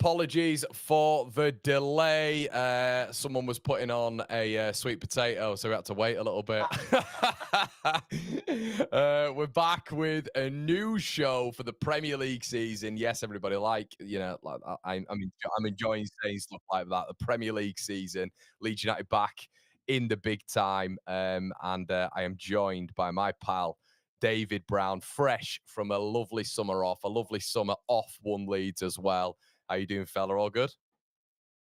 apologies for the delay. Someone was putting on a sweet potato, so we had to wait a little bit. We're back with a new show for the Premier League season. Yes, everybody, I'm enjoying saying stuff like that. The Premier League season, Leeds United back in the big time, and I am joined by my pal David Brown, fresh from a lovely summer off one Leeds as well. How you doing, fella? All good?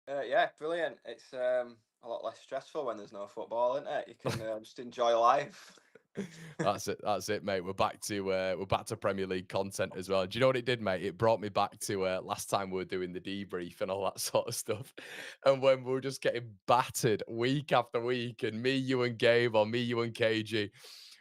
Yeah, brilliant. It's a lot less stressful when there's no football, isn't it? You can just enjoy life. That's it, mate. We're back to Premier League content as well. Do you know what it did, mate? It brought me back to last time we were doing the debrief and all that sort of stuff, and when we were just getting battered week after week, and me, you, and Gabe, or me, you, and KG,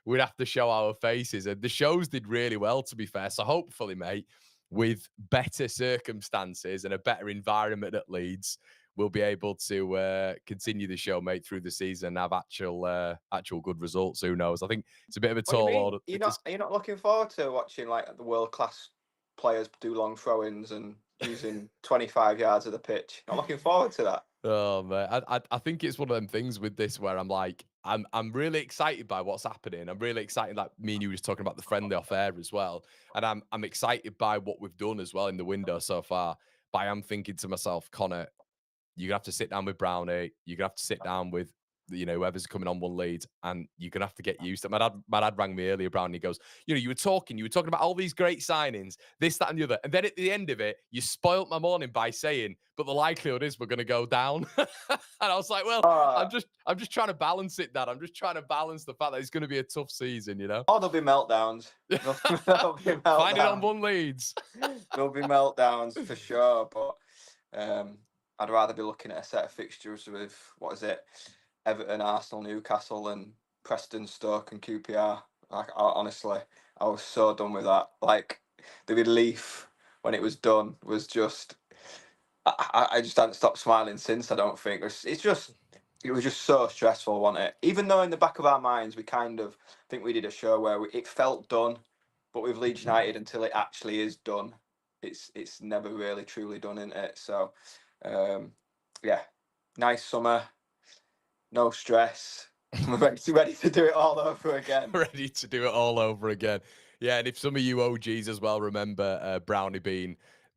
we'd have to show our faces, and the shows did really well, to be fair. So hopefully, mate, with better circumstances and a better environment at Leeds, we'll be able to continue the show, mate, through the season and have actual good results. Who knows? I think it's a bit of a What do you tall mean? order. Are you not looking forward to watching like the world class players do long throw-ins and using 25 yards of the pitch? Not looking forward to that. Oh man, I think it's one of them things with this where I'm like, I'm really excited by what's happening. I'm really excited, like me and you were just talking about the friendly off air as well, and I'm excited by what we've done as well in the window so far. But I am thinking to myself, Connor, you're gonna have to sit down with Brownie. You're gonna have to sit down with whoever's coming on one lead, and you're gonna have to get used to it. My dad rang me earlier, Brownie. He goes, you were talking about all these great signings, this, that, and the other, and then at the end of it, you spoilt my morning by saying, but the likelihood is we're gonna go down. And I was like, well, Uh, I'm just trying to balance it, Dad. I'm just trying to balance the fact that it's gonna be a tough season, there'll be meltdowns. There'll be Find it on meltdowns. one leads. There'll be meltdowns for sure, but I'd rather be looking at a set of fixtures with what is it, Everton, Arsenal, Newcastle, and Preston, Stoke, and QPR. Honestly, I was so done with that. Like the relief when it was done was just. I just haven't stopped smiling since. I don't think it was just so stressful, wasn't it? Even though in the back of our minds we kind of think we did a show where it felt done, but with Leeds United until it actually is done, it's never really truly done, isn't it? So, um, yeah, nice summer, no stress. We're ready to do it all over again. Ready to do it all over again. Yeah, and if some of you OGs as well remember Brownie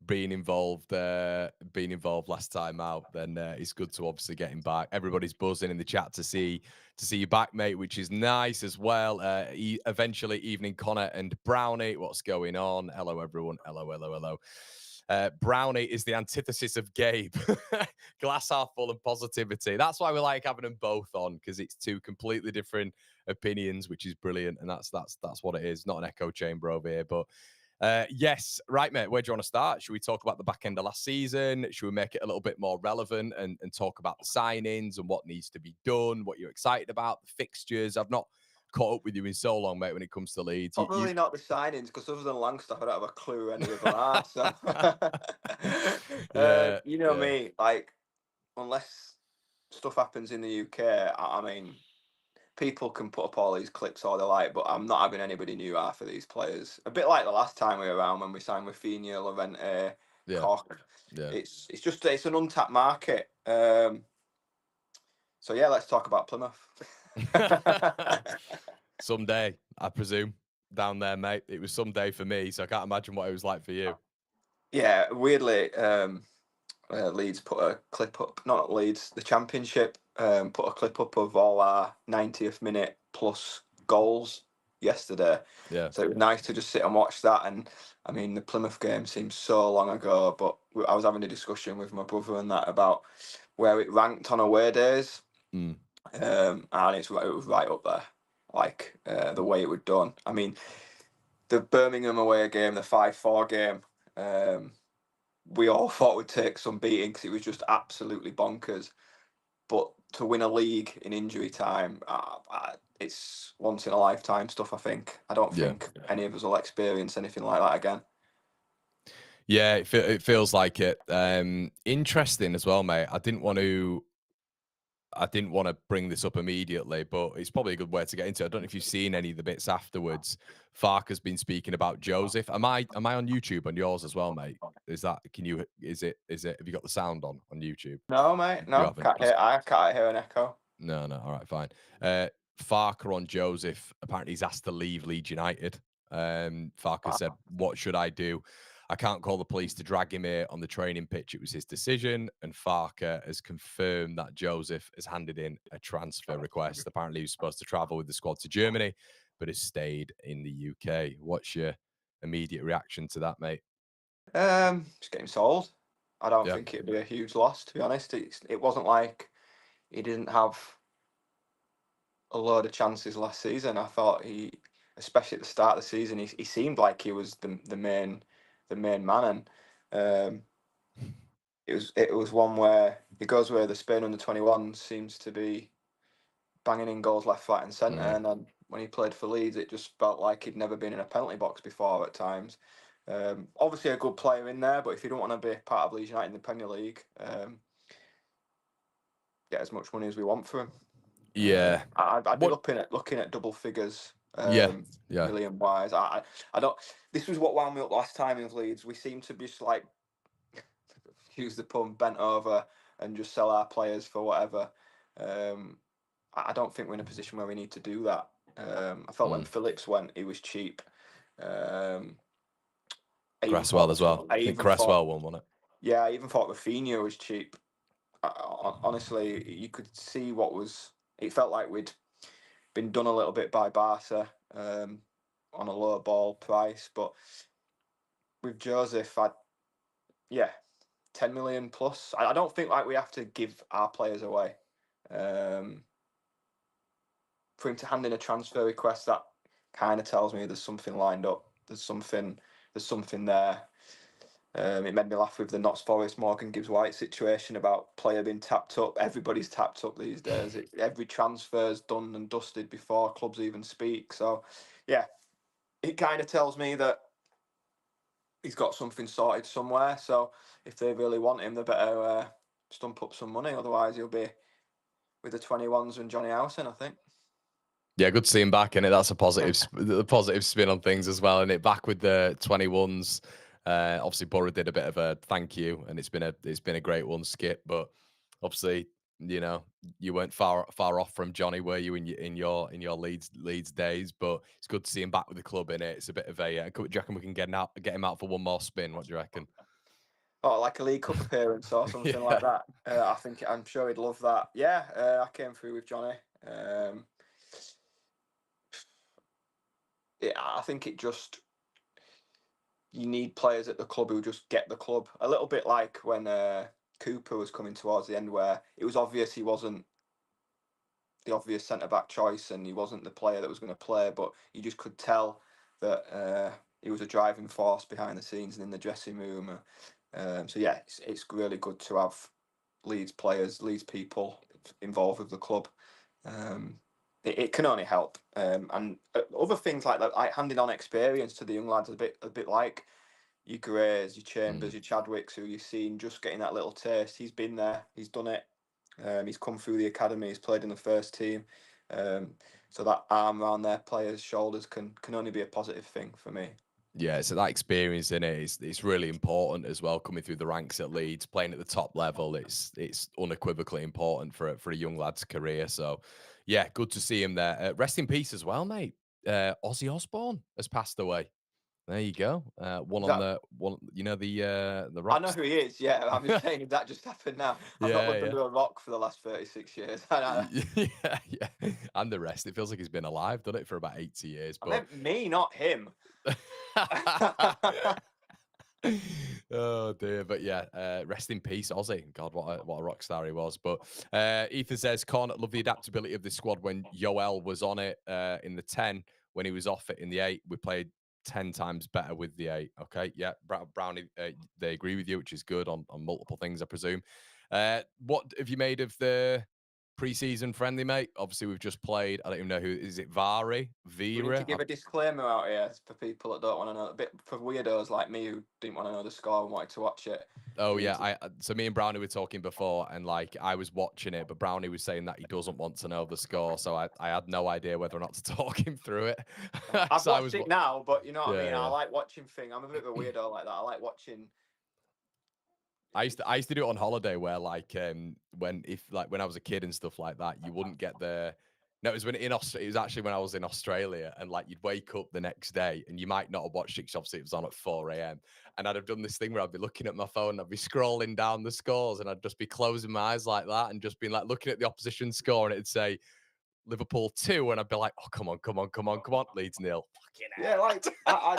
being involved last time out, then it's good to obviously get him back. Everybody's buzzing in the chat to see you back, mate, which is nice as well. Eventually, evening Connor and Brownie, what's going on? Hello, everyone. Hello, hello, hello. Brownie is the antithesis of Gabe. Glass half full and positivity. That's why we like having them both on, because it's two completely different opinions, which is brilliant. And that's what it is. Not an echo chamber over here. But yes, right, mate. Where do you want to start? Should we talk about the back end of last season? Should we make it a little bit more relevant and talk about the signings and what needs to be done, what you're excited about, the fixtures? I've not caught up with you in so long, mate, when it comes to Leeds. Probably not the signings, because other than Langstaff, I don't have a clue who any of them are. So, Yeah, you know yeah. me, like, unless stuff happens in the UK, I mean, people can put up all these clips all they like, but I'm not having anybody new half of these players. A bit like the last time we were around when we signed with Fina, Lorente, Yeah, Koch. yeah. It's an untapped market. So yeah, let's talk about Plymouth. Someday, I presume, down there, mate. It was someday for me, so I can't imagine what it was like for you. Yeah, weirdly, Leeds put a clip up, not Leeds, the Championship put a clip up of all our 90th minute plus goals yesterday. Yeah. So it was nice to just sit and watch that. And I mean, the Plymouth game seems so long ago, but I was having a discussion with my brother and that about where it ranked on away days. Mm. And it was right up there, like the way it was done. I mean, the Birmingham away game, the 5-4 game, we all thought would take some beating because it was just absolutely bonkers. But to win a league in injury time, it's once in a lifetime stuff. I think. I don't think any of us will experience anything like that again. Yeah, it feels like it. Interesting as well, mate. I didn't want to I didn't want to bring this up immediately, but it's probably a good way to get into it. I don't know if you've seen any of the bits afterwards. Fark has been speaking about Joseph. Am I on YouTube on yours as well, mate? Is that can you is it have you got the sound on YouTube? No, mate, You no, haven't. can't hear. I can't hear an echo. No, no. All right, fine. Farker on Joseph. Apparently, he's asked to leave Leeds United. Farker said, "What should I do? I can't call the police to drag him here on the training pitch. It was his decision." And Farker has confirmed that Joseph has handed in a transfer request. Apparently, he was supposed to travel with the squad to Germany, but has stayed in the UK. What's your immediate reaction to that, mate? Just get him sold. I don't Yeah. think it'd be a huge loss, to be honest. It wasn't like he didn't have a load of chances last season. I thought especially at the start of the season, he seemed like he was the main man, and it was one where he goes where the Spain under 21 seems to be banging in goals left, right, and centre, Mm. and then when he played for Leeds, it just felt like he'd never been in a penalty box before at times. Obviously a good player in there, but if you don't want to be part of Leeds United in the Premier League, get as much money as we want for him. Yeah. I'd be What? looking at double figures, Yeah. Yeah. million wise. I don't. This was what wound me up last time in Leeds. We seem to be just like use the pun bent over and just sell our players for whatever. I don't think we're in a position where we need to do that. I felt when Mm. Phillips went, he was cheap. Um, I even Cresswell thought as well. I I think even thought Cresswell won, wasn't it? yeah, I even thought Rafinha was cheap. Honestly, you could see what was. It felt like we'd been done a little bit by Barca on a low ball price, but with Joseph, yeah, 10 million plus. I don't think like we have to give our players away. Um, for him to hand in a transfer request, that kind of tells me there's something lined up. There's something there. It made me laugh with the Notts Forest Morgan Gibbs White situation about player being tapped up. Everybody's tapped up these days. Every transfer's done and dusted before clubs even speak. So, yeah, it kind of tells me that he's got something sorted somewhere. So, if they really want him, they better stump up some money. Otherwise, he'll be with the 21s and Johnny Howson, I think. Yeah, good to see him back in it. That's a positive, the positive spin on things as well. And it back with the 21s. Obviously, Borough did a bit of a thank you, and it's been a great one, Skip. But obviously, you weren't far off from Johnny, were you in your Leeds days? But it's good to see him back with the club in it. It's a bit of a. Do you reckon we can get him out for one more spin? What do you reckon? Oh, like a League Cup appearance or something like Yeah. that. I'm sure he'd love that. Yeah, I came through with Johnny. I think it just you need players at the club who just get the club. A little bit like when Cooper was coming towards the end, where it was obvious he wasn't the obvious centre back choice and he wasn't the player that was going to play, but you just could tell that he was a driving force behind the scenes and in the dressing room. So yeah, it's really good to have Leeds players, Leeds people involved with the club. It can only help. And other things like that, like handing on experience to the young lads, a bit like your Greys, your Chambers, Mm. your Chadwicks, who you've seen just getting that little taste. He's been there, he's done it. He's come through the academy, he's played in the first team. So that arm around their players' shoulders can only be a positive thing for me. Yeah, so that experience in it is it's really important as well. Coming through the ranks at Leeds, playing at the top level, it's unequivocally important for a young lad's career. So, yeah, good to see him there. Rest in peace as well, mate. Ozzy Osbourne has passed away. There you go. One Is on that the one, the I know rocks. who he is. Yeah, I'm just saying that just happened now. I've not Yeah, lived yeah. under a rock for the last 36 years. I Yeah, yeah, and the rest. It feels like he's been alive, done it for about 80 years, but meant me, not him. oh dear, but yeah, rest in peace, Ozzy. God, what a rock star he was. But Ethan says, "Con, love the adaptability of this squad when Yoel was on it in the 10. When he was off it in the 8, we played 10 times better with the 8." Okay, yeah, Brownie, they agree with you, which is good on multiple things, I presume. What have you made of the Preseason friendly, mate. Obviously, we've just played. I don't even know who is it. Vira. We need to give a disclaimer out here for people that don't want to know. A bit for weirdos like me who didn't want to know the score and wanted to watch it. Oh yeah, so me and Brownie were talking before, and like I was watching it, but Brownie was saying that he doesn't want to know the score, so I had no idea whether or not to talk him through it. I've watched it now, but you know what I mean. Yeah. I like watching things. I'm a bit of a weirdo like that. I like watching. I used to do it on holiday where like when I was a kid and stuff like that, you wouldn't get the. No, it was when it was actually when I was in Australia, and like you'd wake up the next day and you might not have watched it because obviously it was on at 4 a.m. And I'd have done this thing where I'd be looking at my phone, I'd be scrolling down the scores, and I'd just be closing my eyes like that and just being like looking at the opposition score, and it'd say Liverpool 2, and I'd be like, oh come on, Leeds 0. Fucking hell. Yeah, like I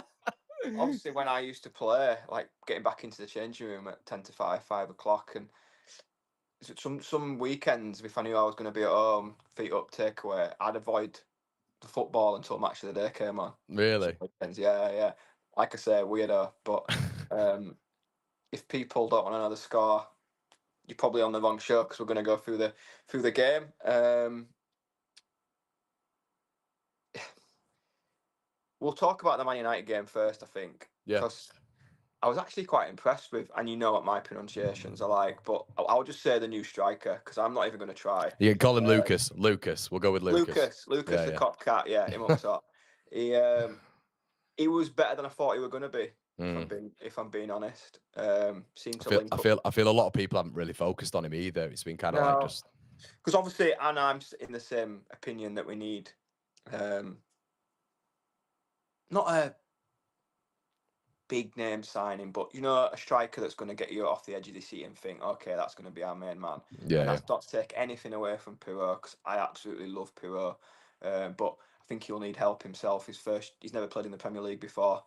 obviously when I used to play, like getting back into the changing room at 10 to 5 o'clock, and some weekends, if I knew I was going to be at home, feet up, takeaway, I'd avoid the football until match of the day came on. Really? Weekends, yeah. Like I say, weirdo, but if people don't want to know the score, you're probably on the wrong show because we're going to go through the game. We'll talk about the Man United game first, I think, because I was actually quite impressed with, and you know what my pronunciations are like, but I'll just say the new striker because I'm not even going to try. You can call him Lucas. Lucas. We'll go with Lucas. Lucas, the cop cat. Yeah, him up top. He was better than I thought he were going to be. If I'm being honest, seemed to link up. I feel a lot of people haven't really focused on him either. It's been kind of like just because obviously, and I'm in the same opinion that we need not a big name signing, but you know, a striker that's going to get you off the edge of the seat and think, okay, that's going to be our main man. And that's not to take anything away from Pirot, because I absolutely love Pirot, but I think he'll need help himself. He's never played in the Premier League before,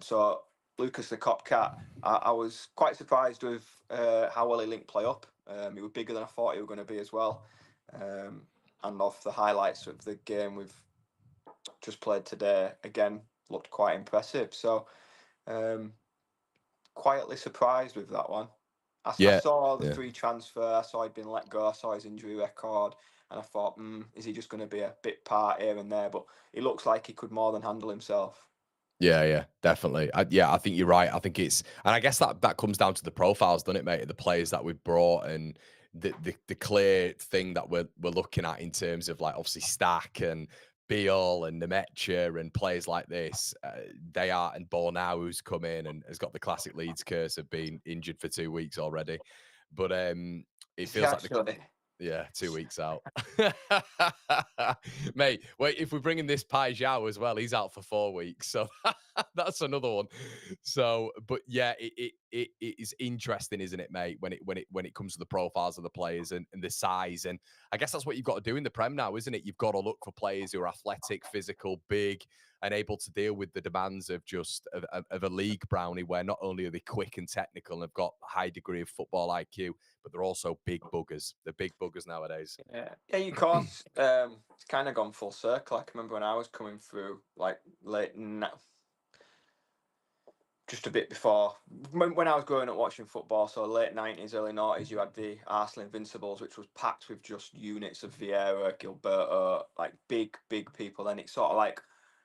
so Lucas the Copcat, I was quite surprised with how well he linked play up. He was bigger than I thought he was going to be as well, and off the highlights of the game we've just played today, again looked quite impressive. So quietly surprised with that one. I saw the free transfer, I saw he'd been let go, I saw his injury record, and I thought, is he just going to be a bit part here and there? But he looks like he could more than handle himself. Yeah, definitely. I think you're right. I think and I guess that comes down to the profiles, doesn't it, mate? The players that we've brought and the clear thing that we're looking at in terms of like obviously Stack and Beal and Nemecha and players like this. They are, and Bornau, who's come in and has got the classic Leeds curse of being injured for 2 weeks already. But it feels like 2 weeks out. Mate, wait, if we're bringing this Pai Zhao as well, he's out for 4 weeks. So that's another one. So, but yeah, it is interesting, isn't it, mate, when it comes to the profiles of the players and the size. And I guess that's what you've got to do in the Prem now, isn't it? You've got to look for players who are athletic, physical, big, and able to deal with the demands of of a league, Brownie, where not only are they quick and technical and have got a high degree of football IQ, but they're also big buggers. They're big buggers nowadays. Yeah, of course. It's kind of gone full circle. I can remember when I was coming through, like just a bit before, when I was growing up watching football, so late 90s, early 90s, you had the Arsenal Invincibles, which was packed with just units of Vieira, Gilberto, like big people. Then it's sort of like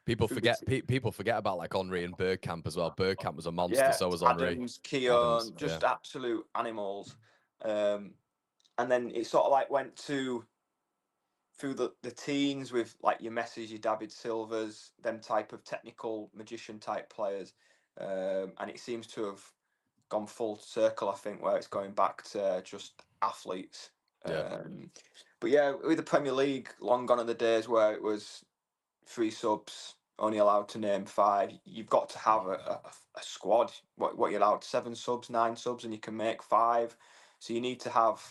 people forget about like Henry and Bergkamp as well. Bergkamp was a monster, so was Henry. Adams, Keown, just absolute animals. And then it sort of like went through the teens with like your Messis, your David Silvas, them type of technical magician type players. And it seems to have gone full circle, I think, where it's going back to just athletes. But yeah, with the Premier League, long gone are the days where it was 3 subs, only allowed to name 5. You've got to have a squad. What you're allowed, 7 subs, 9 subs, and you can make 5. So you need to have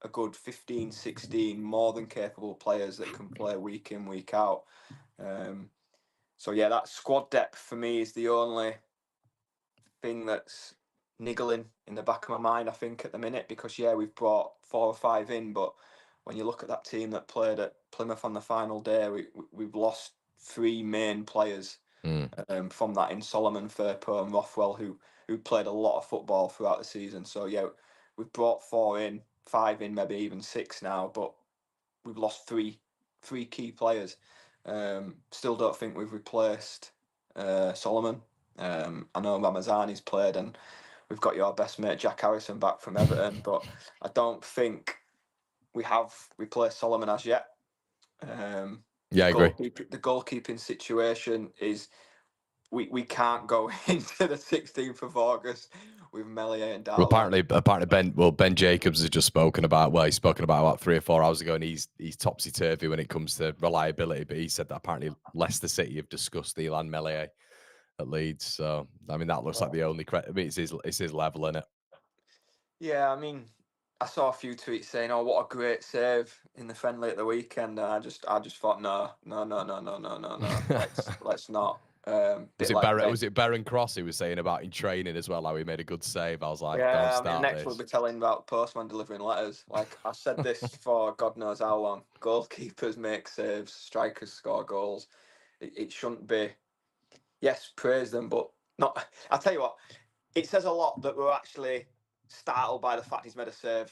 a good 15, 16 more than capable players that can play week in, week out. So yeah, that squad depth for me is the only thing that's niggling in the back of my mind, I think, at the minute, because we've brought 4 or 5 in, but when you look at that team that played at Plymouth on the final day, we've lost 3 main players from that, in Solomon, Firpo and Rothwell, who played a lot of football throughout the season. So yeah, we've brought 4 in, 5 in, maybe even 6 now, but lost three key players. Still don't think we've replaced Solomon. I know Ramazani's played, and we've got your best mate Jack Harrison back from Everton, but I don't think we have replaced Solomon as yet. Yeah, I agree. The goalkeeping situation is we can't go into the 16th of August with Meslier and Darlow. Well, apparently Ben Jacobs has just spoken about. Well, he's spoken about 3 or 4 hours ago, and he's topsy turvy when it comes to reliability. But he said that apparently Leicester City have discussed Elan Meslier at Leeds. So I mean, that looks like the only credit. I mean, it's his level, isn't it? Yeah, I mean, I saw a few tweets saying, "Oh, what a great save in the friendly at the weekend," and I just thought, no, let's not. Was it Baron Cross who was saying about in training as well how he made a good save? I was like, yeah, don't I start mean, next this. we'll be telling about postman delivering letters. Like I've said this for God knows how long. Goalkeepers make saves, strikers score goals. It shouldn't be. Yes, praise them, but not. I'll tell you what. It says a lot that we're actually startled by the fact he's made a save.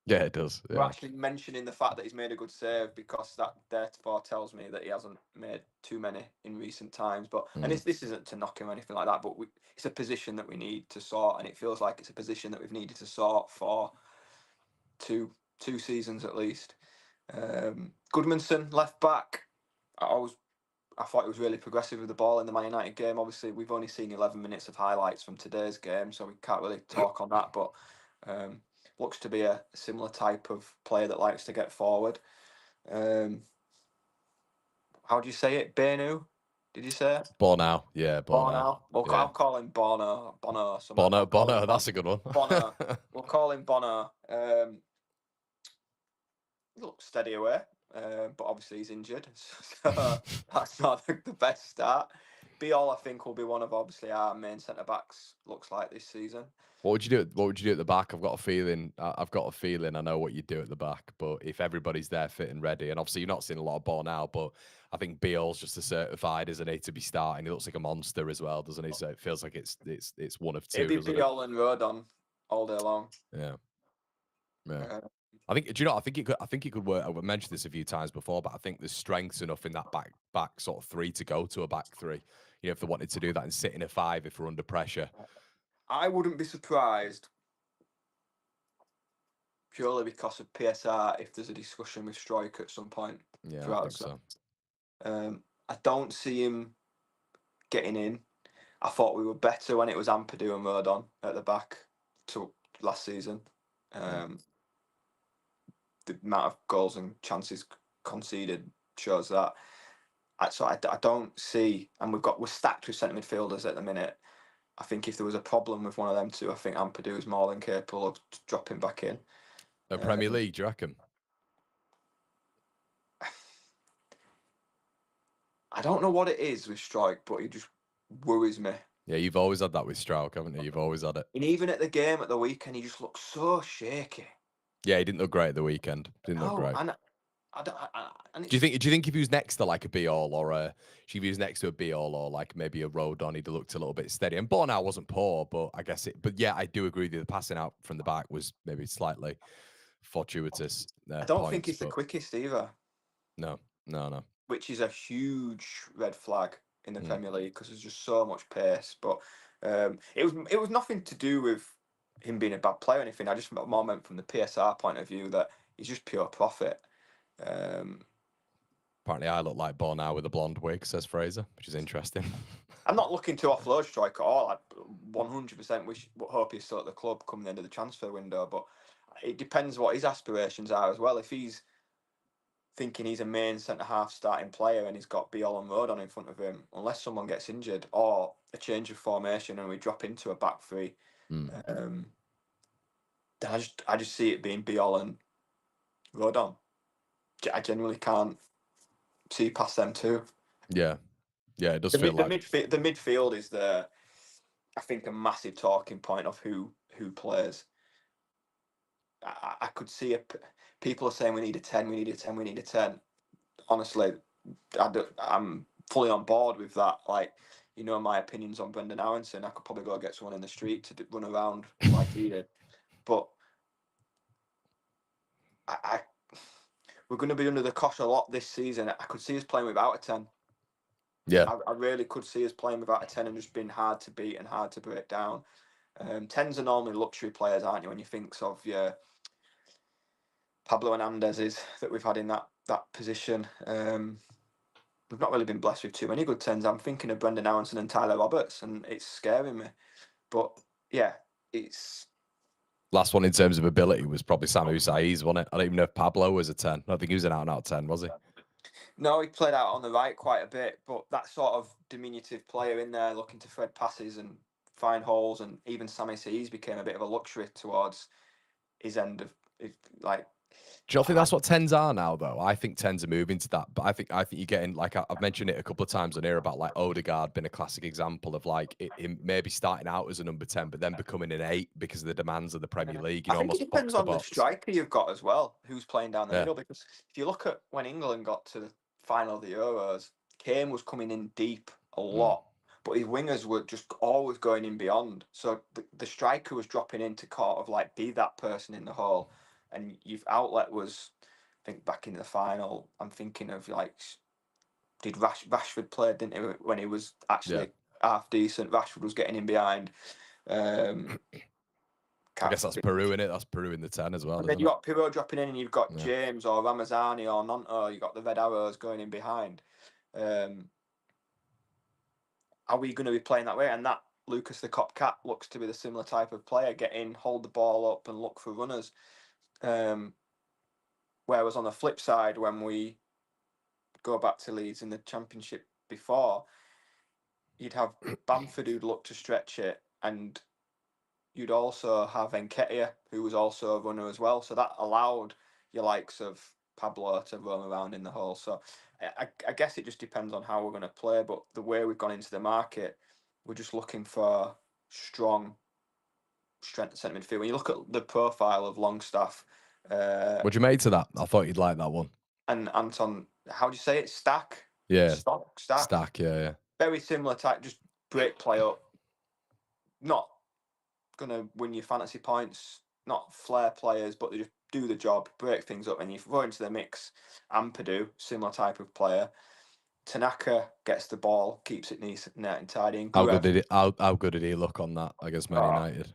Yeah, it does. Yeah. We're actually mentioning the fact that he's made a good save because that therefore tells me that he hasn't made too many in recent times. But and this isn't to knock him or anything like that. But it's a position that we need to sort, and it feels like it's a position that we've needed to sort for two seasons at least. Goodmanson left back. I thought he was really progressive with the ball in the Man United game. Obviously, we've only seen 11 minutes of highlights from today's game, so we can't really talk on that. But looks to be a similar type of player that likes to get forward. How do you say it? Benu? Did you say it? Bornau. Yeah, Bornau. I'll call him Bono. Bono. That's a good one. Bono. We'll call him Bono. Look steady away, but obviously he's injured, so that's not the best start. Biol, I think, will be one of obviously our main centre backs. Looks like this season. What would you do? What would you do at the back? I've got a feeling. I know what you'd do at the back. But if everybody's there, fit and ready, and obviously you're not seeing a lot of ball now, but I think Biol's just a certified, isn't he, to be starting? He looks like a monster as well, doesn't he? So it feels like it's one of two. It'd be Biol and Rodon all day long. Yeah. Yeah. I think. Do you know? I think it could work. I've mentioned this a few times before, but I think there's strengths enough in that back sort of three to go to a back three. You know, if they wanted to do that and sit in a 5 if we're under pressure. I wouldn't be surprised, purely because of PSR, if there's a discussion with Struijk at some point. Yeah, I think so. I don't see him getting in. I thought we were better when it was Ampadu and Rodon at the back to last season. The amount of goals and chances conceded shows that. So I don't see, and we're stacked with centre midfielders at the minute. I think if there was a problem with one of them two, I think Ampadu is more than capable of dropping back in. Premier League, do you reckon? I don't know what it is with Struijk, but he just worries me. Yeah, you've always had that with Struijk, haven't you? You've always had it. And even at the game at the weekend, he just looked so shaky. Yeah, he didn't look great at the weekend. Look great. Do you think if he was next to like a Biol or if he was next to a Biol or like maybe a Rodon, he'd have looked a little bit steady. And Bornau wasn't poor, but I guess it. But yeah, I do agree with you. The passing out from the back was maybe slightly fortuitous. I don't think he's the quickest either. No. Which is a huge red flag in the Premier League because there's just so much pace. But it was nothing to do with him being a bad player or anything. I just more meant from the PSR point of view that he's just pure profit. Apparently, I look like Bornau with a blonde wig, says Fraser, which is interesting. I'm not looking to offload Struijk at all. I 100% hope he's still at the club come the end of the transfer window. But it depends what his aspirations are as well. If he's thinking he's a main centre-half starting player and he's got Biol and Rodon in front of him, unless someone gets injured or a change of formation and we drop into a back three, then I just see it being Biol and Rodon. I genuinely can't see past them two. Yeah, it does feel like the midfield is I think a massive talking point of who plays. I could see people are saying we need a 10, we need a 10, we need a 10. Honestly, I'm fully on board with that. Like, you know, my opinions on Brendan Aronson, I could probably go get someone in the street to run around like he did. But we're going to be under the cosh a lot this season. I could see us playing without a 10. Yeah. I really could see us playing without a 10 and just being hard to beat and hard to break down. 10s are normally luxury players, aren't you? When you think of your Pablo Hernandez's that we've had in that position. We've not really been blessed with too many good 10s. I'm thinking of Brendan Aronson and Tyler Roberts, and it's scaring me. But yeah, it's... Last one in terms of ability was probably Samu Saiz, wasn't it? I don't even know if Pablo was a 10. I don't think he was an out-and-out 10, was he? No, he played out on the right quite a bit, but that sort of diminutive player in there looking to thread passes and find holes, and even Sammy Saiz became a bit of a luxury towards his end of like. Do you think that's what 10s are now, though? I think 10s are moving to that, but I think you're getting, like, I've mentioned it a couple of times on here about, like, Odegaard being a classic example of, like, him maybe starting out as a number 10, but then becoming an 8 because of the demands of the Premier League. You know, I think it almost depends box to on the box. striker you've got as well, who's playing down the Yeah. middle. Because if you look at when England got to the final of the Euros, Kane was coming in deep a lot, but his wingers were just always going in beyond. So the striker was dropping in to kind of like be that person in the hole, and you've outlet was, I think back in the final, I'm thinking of like, did Rashford play, didn't he, when he was actually half decent? Rashford was getting in behind. I guess that's Peru in it. That's Peru in the 10 as well. And then Isn't you've it? got Pirlo dropping in, and you've got James or Ramazani or Nonto. You've got the Red Arrows going in behind. Are we going to be playing that way? And that Lucas the Copcat looks to be the similar type of player. Get in, hold the ball up, and look for runners. Whereas on the flip side, when we go back to Leeds in the Championship before, you'd have Bamford who'd look to stretch it, and you'd also have Nketiah, who was also a runner as well. So that allowed your likes of Pablo to roam around in the hole. So I guess it just depends on how we're going to play. But the way we've gone into the market, we're just looking for strong centre midfield. When you look at the profile of Longstaff, What'd you make to that? I thought you'd like that one. And Anton, how do you say it? Stack? Yeah. Stack. Stack, yeah. Very similar type, just break play up. Not going to win your fantasy points, not flair players, but they just do the job, break things up, and you throw into the mix. Ampadu, similar type of player. Tanaka gets the ball, keeps it neat and tidy. And How good did he look on that against Man United?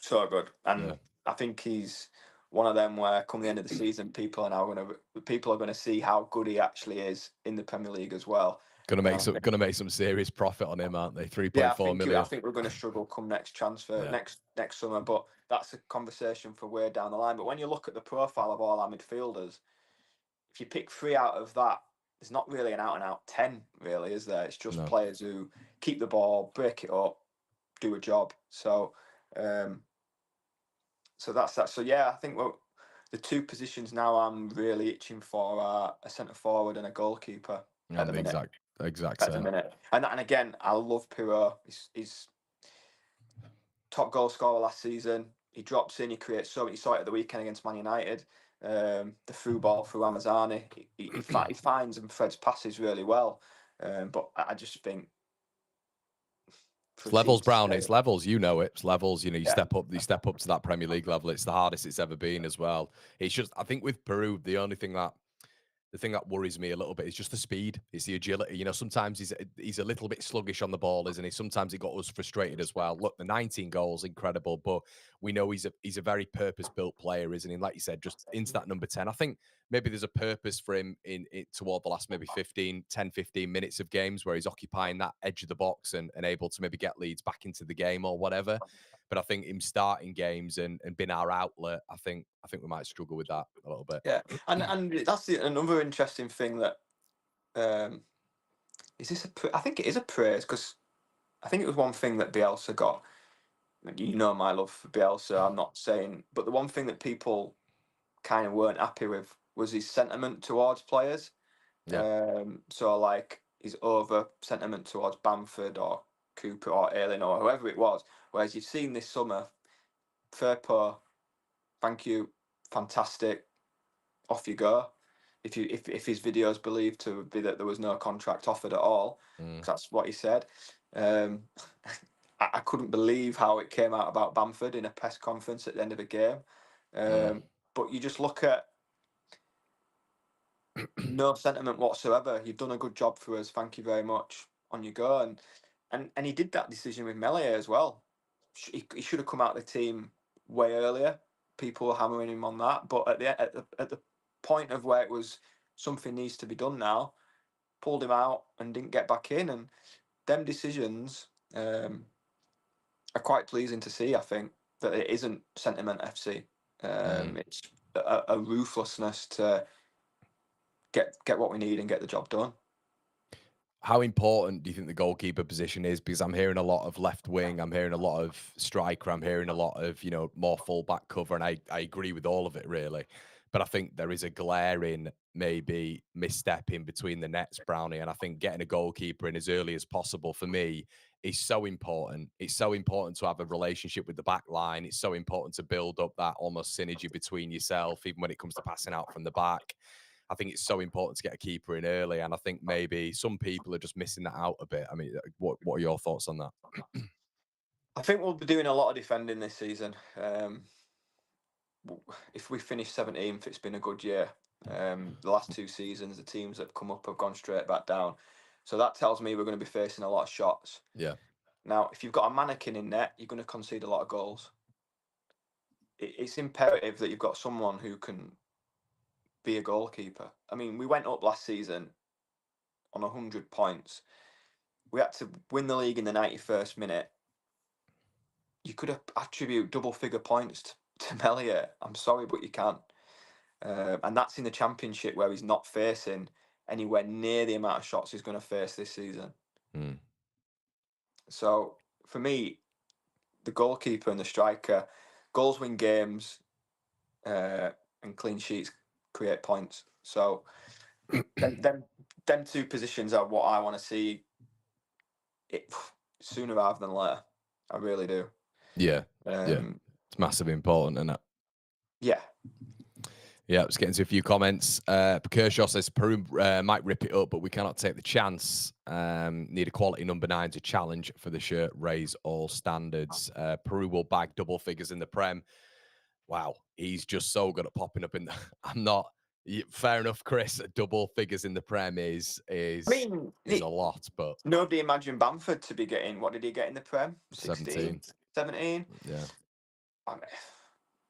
So good, and I think he's one of them where, come the end of the season, people are going to see how good he actually is in the Premier League as well. Gonna make some serious profit on him, aren't they? 3.4 million. I think we're going to struggle come next transfer next summer, but that's a conversation for way down the line. But when you look at the profile of all our midfielders, if you pick 3 out of that, there's not really an out-and-out 10, really, is there? It's just players who keep the ball, break it up, do a job. So, so that's that. So yeah, I think the 2 positions now I'm really itching for are a centre forward and a goalkeeper at the minute. Exact at the minute. And again, I love Pirlo. He's top goal scorer last season. He drops in, he creates so much. You saw it at the weekend against Man United. The through ball for Ramazani. He finds and threads passes really well. But I just think it's levels, Brownie. It's levels. You know it. It's levels. You know, you step up to that Premier League level. It's the hardest it's ever been as well. It's just, I think with Peru, the thing that worries me a little bit is just the speed. It's the agility. You know, sometimes he's a little bit sluggish on the ball, isn't he? Sometimes he got us frustrated as well. Look, the 19 goals, incredible, but we know he's a very purpose-built player, isn't he? Like you said, just into that number 10. I think maybe there's a purpose for him in toward the last maybe 10, 15 minutes of games where he's occupying that edge of the box and able to maybe get Leeds back into the game or whatever. But I think him starting games and being our outlet, I think we might struggle with that a little bit. Yeah, and that's another interesting thing that is this I think it is a praise, because I think it was one thing that Bielsa got. You know my love for Bielsa. I'm not saying, but the one thing that people kind of weren't happy with was his sentiment towards players. Yeah. So like his over sentiment towards Bamford or Cooper or Ayling or whoever it was. Whereas you've seen this summer, Firpo, thank you, fantastic, off you go. If his video is believed to be that there was no contract offered at all, because that's what he said. I couldn't believe how it came out about Bamford in a press conference at the end of the game. But you just look at No sentiment whatsoever. You've done a good job for us. Thank you very much. On you go. And he did that decision with Melier as well. He should have come out of the team way earlier. People were hammering him on that, but at the point of where it was something needs to be done now, pulled him out and didn't get back in. And them decisions are quite pleasing to see. I think that it isn't sentiment FC. It's a ruthlessness to get what we need and get the job done. How important do you think the goalkeeper position is? Because I'm hearing a lot of left wing, I'm hearing a lot of striker, I'm hearing a lot of, more fullback cover, and I agree with all of it really. But I think there is a glaring maybe misstep in between the nets, Brownie. And I think getting a goalkeeper in as early as possible for me is so important. It's so important to have a relationship with the back line. It's so important to build up that almost synergy between yourself, even when it comes to passing out from the back. I think it's so important to get a keeper in early, and I think maybe some people are just missing that out a bit. I mean, what are your thoughts on that? I think we'll be doing a lot of defending this season. If we finish 17th, it's been a good year. The last 2 seasons, the teams that have come up have gone straight back down. So that tells me we're going to be facing a lot of shots. Yeah. Now, if you've got a mannequin in net, you're going to concede a lot of goals. It's imperative that you've got someone who can be a goalkeeper. I mean, we went up last season on 100 points. We had to win the league in the 91st minute. You could attribute double-figure points to Melier. I'm sorry, but you can't. And that's in the Championship where he's not facing anywhere near the amount of shots he's going to face this season. So for me, the goalkeeper and the striker, goals win games, and clean sheets create points. So them 2 positions are what I want to see it sooner rather than later. I really do. Yeah. It's massively important, isn't it? Yeah. Yeah, let's get into a few comments. Kershaw says Peru might rip it up, but we cannot take the chance. Need a quality number 9 to challenge for the shirt, raise all standards. Peru will bag double figures in the Prem. Wow, he's just so good at popping up in the... I'm not... Fair enough, Chris. Double figures in the Prem is a lot, but... Nobody imagined Bamford to be getting... What did he get in the Prem? 16? 17? Yeah. I mean,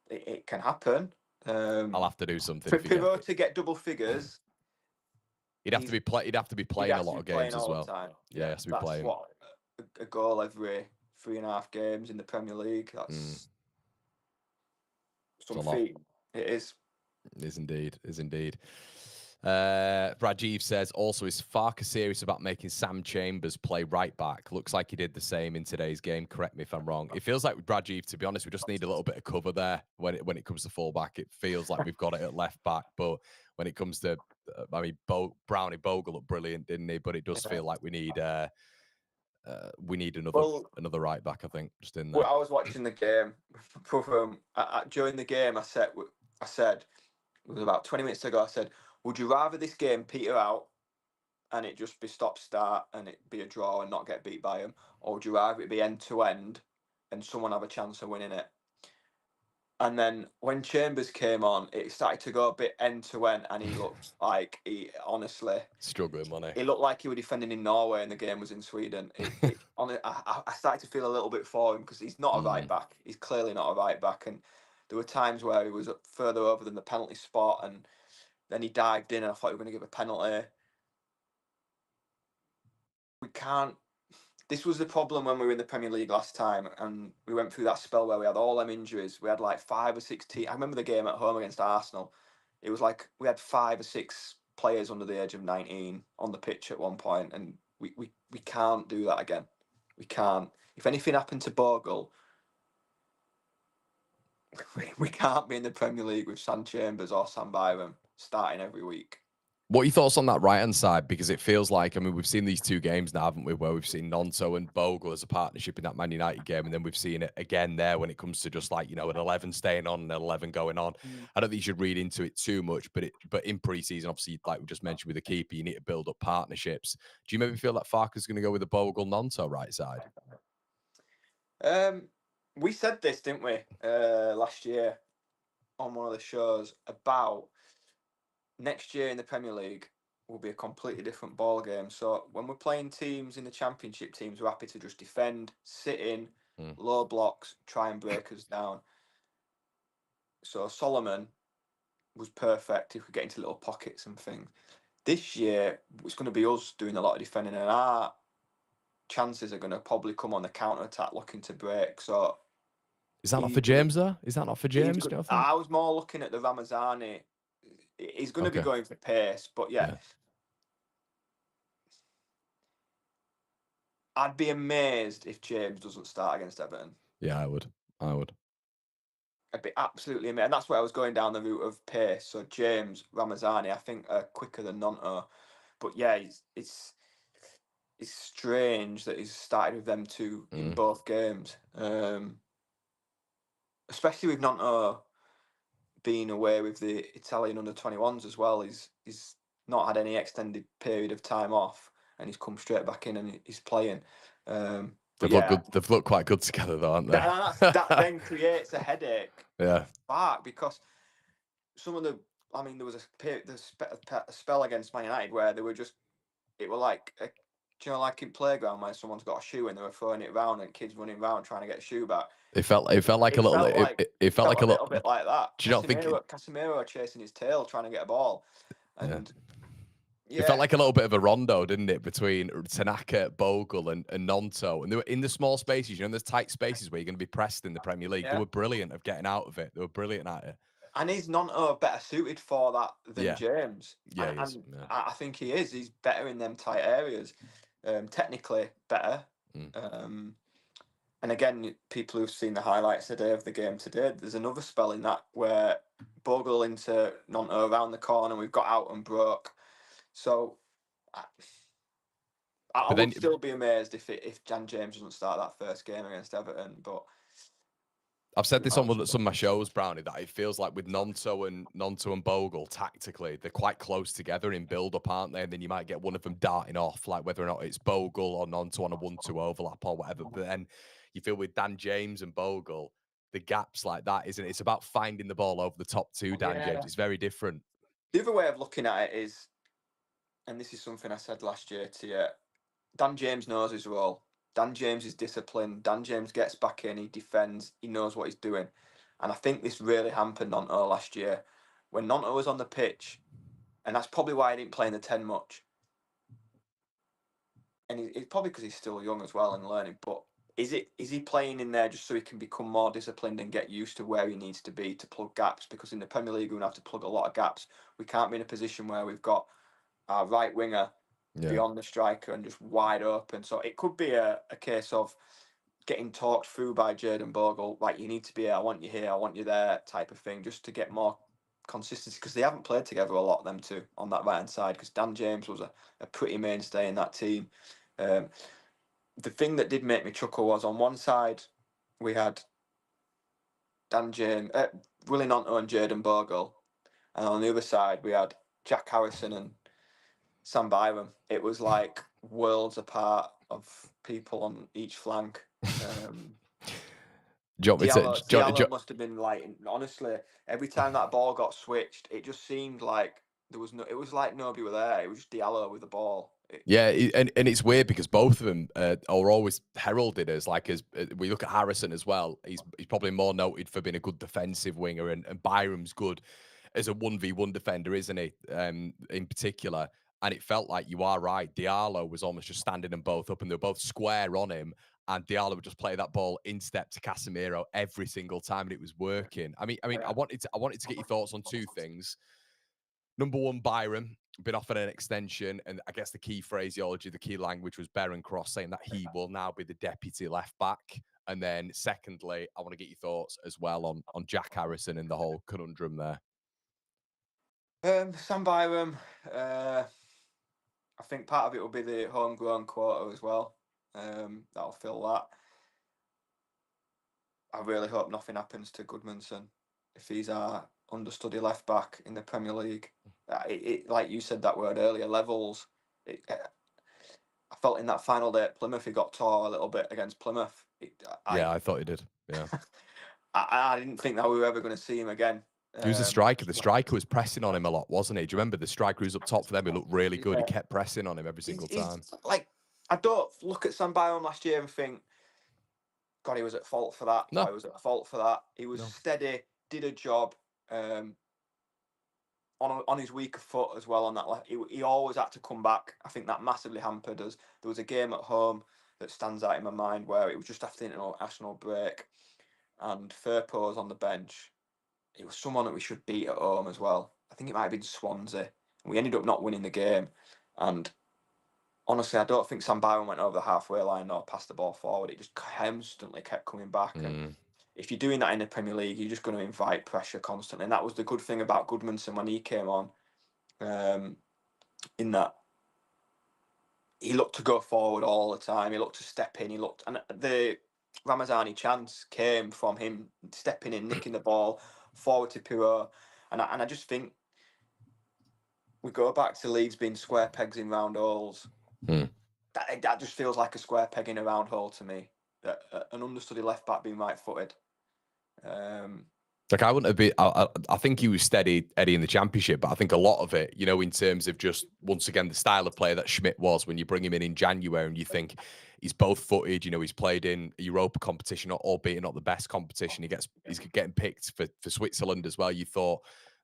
it can happen. I'll have to do something. For Pirot to get double figures... He'd have to be playing a lot of games as well. Yeah, he has to be playing. What, a goal every 3.5 games in the Premier League. That's some feat. It is. It is indeed. Rajiv says, also, is Farke serious about making Sam Chambers play right back? Looks like he did the same in today's game. Correct me if I'm wrong. It feels like with Rajiv, to be honest, we just need a little bit of cover there when it comes to fullback. It feels like we've got it at left back, but when it comes to, Brownie Bogle looked brilliant, didn't he? But it does feel like we need another right back, I think, just in there. Well, I was watching the game. During the game, I said, it was about 20 minutes ago, I said, would you rather this game peter out and it just be stop-start and it be a draw and not get beat by him, or would you rather it be end-to-end and someone have a chance of winning it? And then when Chambers came on, it started to go a bit end-to-end, and he looked like honestly struggling, wasn't he? He looked like he was defending in Norway and the game was in Sweden. I started to feel a little bit for him because he's not a right back. He's clearly not a right back, and there were times where he was further over than the penalty spot, and then he dived in, and I thought he was going to give a penalty. We can't. This was the problem when we were in the Premier League last time, and we went through that spell where we had all them injuries. We had like 5 or 6 teams. I remember the game at home against Arsenal. It was like we had 5 or 6 players under the age of 19 on the pitch at one point, and we can't do that again. We can't. If anything happened to Bogle, we can't be in the Premier League with Sam Chambers or Sam Byram starting every week. What are your thoughts on that right-hand side? Because it feels like, we've seen these 2 games now, haven't we, where we've seen Nonto and Bogle as a partnership in that Man United game, and then we've seen it again there when it comes to just like, an 11 staying on and an 11 going on. I don't think you should read into it too much, but in pre-season, obviously, like we just mentioned with the keeper, you need to build up partnerships. Do you maybe feel like Farke's going to go with the Bogle-Nonto right side? We said this, didn't we, last year on one of the shows about next year in the Premier League will be a completely different ball game. So when we're playing teams in the Championship, teams are happy to just defend, sit in, low blocks, try and break us down. So Solomon was perfect if we get into little pockets and things. This year, it's going to be us doing a lot of defending, and our chances are going to probably come on the counter attack, looking to break. So is that not for James though? Is that not for James? I was more looking at the Ramazani. He's going to be going for pace, but yeah. I'd be amazed if James doesn't start against Everton. Yeah, I would. I'd be absolutely amazed. And that's where I was going down the route of pace. So James, Ramazani, I think are quicker than Nonto. But yeah, it's strange that he's started with them two in both games. Especially with Nonto being away with the Italian under-21s as well. He's not had any extended period of time off, and he's come straight back in and he's playing. They've looked good. They've looked quite good together, though, aren't they? That then creates a headache. Yeah. Back because some of the, I mean, there was a spell against Man United where they were just, it were like, do you know, like in playground where someone's got a shoe and they were throwing it around and kids running around trying to get a shoe back. It felt like a little. It felt like a little bit like that. Do you not think Casemiro chasing his tail trying to get a ball, and it felt like a little bit of a rondo, didn't it, between Tanaka, Bogle, and Nonto, and they were in the small spaces. You know, in those tight spaces where you're going to be pressed in the Premier League. They were brilliant of getting out of it. They were brilliant at it. And is Nonto better suited for that than James? Yeah, I think he is. He's better in them tight areas. Technically better. And again, people who've seen the highlights today of the game today, there's another spell in that where Bogle into Nonto around the corner, we've got out and broke. So I would still be amazed if Jan James doesn't start that first game against Everton. But I've said this on some of my shows, Brownie, that it feels like with Nonto and Bogle, tactically, they're quite close together in build-up, aren't they? And then you might get one of them darting off, like whether or not it's Bogle or Nonto on a 1-2 overlap or whatever. But then you feel with Dan James and Bogle, the gaps like that, isn't it? It's about finding the ball over the top two, Dan James. It's very different. The other way of looking at it is, and this is something I said last year to you, Dan James knows his role. Dan James is disciplined. Dan James gets back in, he defends, he knows what he's doing. And I think this really hampered Nonto last year. When Nonto was on the pitch, and that's probably why he didn't play in the 10 much. And it's probably because he's still young as well and learning, but is he playing in there just so he can become more disciplined and get used to where he needs to be to plug gaps? Because in the Premier League, we're going to have to plug a lot of gaps. We can't be in a position where we've got our right winger beyond the striker and just wide open. So it could be a case of getting talked through by Jayden Bogle, like, you need to be here, I want you here, I want you there type of thing, just to get more consistency, because they haven't played together a lot, them two, on that right-hand side, because Dan James was a pretty mainstay in that team. The thing that did make me chuckle was on one side we had Dan James, Willie Nonto and Jayden Bogle, and on the other side we had Jack Harrison and Sam Byram. It was like worlds apart of people on each flank. Diallo must have been like, honestly, every time that ball got switched, it just seemed like there was no. It was like nobody were there. It was just Diallo with the ball. And it's weird because both of them are always heralded as we look at Harrison as well. He's probably more noted for being a good defensive winger, and Byram's good as a 1v1 defender, isn't he? In particular. And it felt like, you are right, Diallo was almost just standing them both up, and they were both square on him, and Diallo would just play that ball in step to Casemiro every single time, and it was working. I mean, I wanted to get your thoughts on two things. Number one, Byram been offered an extension, and I guess the key phraseology, the key language was Beren Cross saying that he will now be the deputy left back. And then secondly, I want to get your thoughts as well on Jack Harrison and the whole conundrum there. Sam Byram, I think part of it will be the homegrown quota as well. That'll fill that. I really hope nothing happens to Goodmanson if he's our understudy left back in the Premier League. It like you said that word earlier, levels. I felt in that final day at Plymouth, he got tore a little bit against Plymouth. I thought he did. Yeah. I didn't think that we were ever going to see him again. He was a striker. The striker was pressing on him a lot, wasn't he? Do you remember the striker who's up top for them? He looked really good. Yeah. He kept pressing on him every single time. Like, I don't look at Sam Byram last year and think, God, he was at fault for that. No. Or he was at fault for that. He was steady, did a job. On his weaker foot as well. On that, he always had to come back. I think that massively hampered us. There was a game at home that stands out in my mind where it was just after the international break, and Firpo was on the bench. It was someone that we should beat at home as well. I think it might have been Swansea. We ended up not winning the game, and honestly, I don't think Sam Byron went over the halfway line or passed the ball forward. It just constantly kept coming back. And if you're doing that in the Premier League, you're just going to invite pressure constantly. And that was the good thing about Goodmanson when he came on, in that he looked to go forward all the time. He looked to step in. And the Ramazani chance came from him stepping in, nicking the ball forward to Pirot. And I just think we go back to Leeds being square pegs in round holes. That just feels like a square peg in a round hole to me. An understudy left back being right-footed. Like I wouldn't have been. I think he was steady, Eddie, in the Championship, but I think a lot of it, you know, in terms of just once again the style of player that Schmidt was, when you bring him in January and you think he's both-footed, you know, he's played in Europa competition, albeit not the best competition. He's getting picked for Switzerland as well. You thought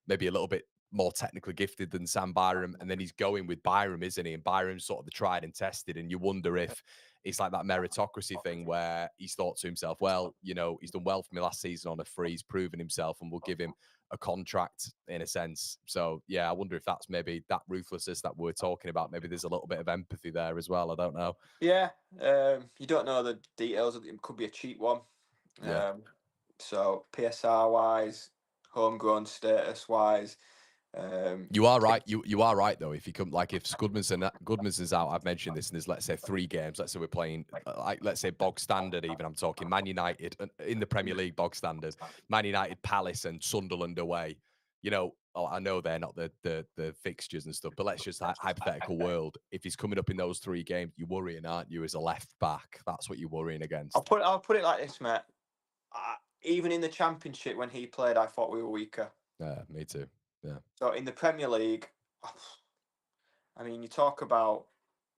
maybe a little bit more technically gifted than Sam Byram, and then he's going with Byram, isn't he? And Byram's sort of the tried and tested, and you wonder if it's like that meritocracy thing where he's thought to himself, well, you know, he's done well for me last season on a free, he's proven himself, and we'll give him a contract in a sense. So yeah, I wonder if that's maybe that ruthlessness that we're talking about. Maybe there's a little bit of empathy there as well. I don't know. Yeah, you don't know the details. It could be a cheap one. Yeah. So PSR wise, homegrown status wise. You are right. You are right though. If you come, like, if Goodmanson's out, I've mentioned this, and there's, let's say, 3 games. Let's say we're playing like, let's say, bog standard. Even I'm talking Man United in the Premier League, bog standard. Man United, Palace, and Sunderland away. You know, I know they're not the fixtures and stuff, but let's just hypothetical world. If he's coming up in those 3 games, you're worrying, aren't you? As a left back, that's what you're worrying against. I'll put it like this, mate. Even in the Championship when he played, I thought we were weaker. Yeah, me too. Yeah. So in the Premier League, I mean, you talk about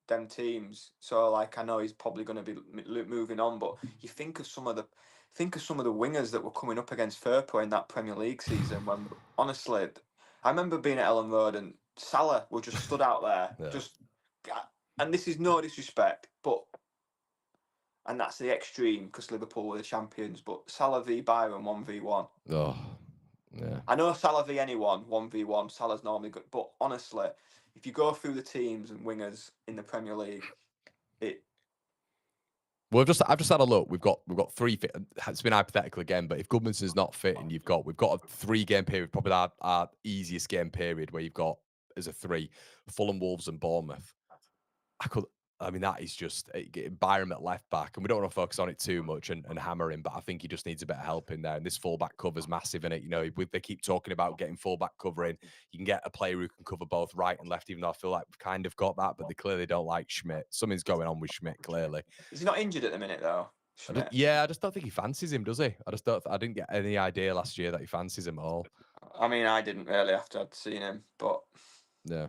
them teams. So like, I know he's probably going to be moving on, but you think of some of the wingers that were coming up against Firpo in that Premier League season. When honestly, I remember being at Ellen Road and Salah were just stood out there, and this is no disrespect, but. And that's the extreme because Liverpool were the champions. But Salah v Byron 1v1. Oh, yeah. I know Salah v anyone 1v1. Salah's normally good, but honestly, if you go through the teams and wingers in the Premier League, Well, I've just had a look. We've got 3 fit. It's been hypothetical again, but if Goodmanson's not fit, and we've got a 3-game period, probably our easiest game period, where you've got as a 3 Fulham, Wolves, and Bournemouth. I mean, that is just Byram at left back, and we don't want to focus on it too much and hammer him, but I think he just needs a bit of help in there. And this fullback cover's massive in it. You know, they keep talking about getting fullback cover in. You can get a player who can cover both right and left, even though I feel like we've kind of got that, but they clearly don't like Schmidt. Something's going on with Schmidt, clearly. Is he not injured at the minute, though? I just don't think he fancies him, does he? I didn't get any idea last year that he fancies him at all. I mean, I didn't really after I'd seen him, but yeah.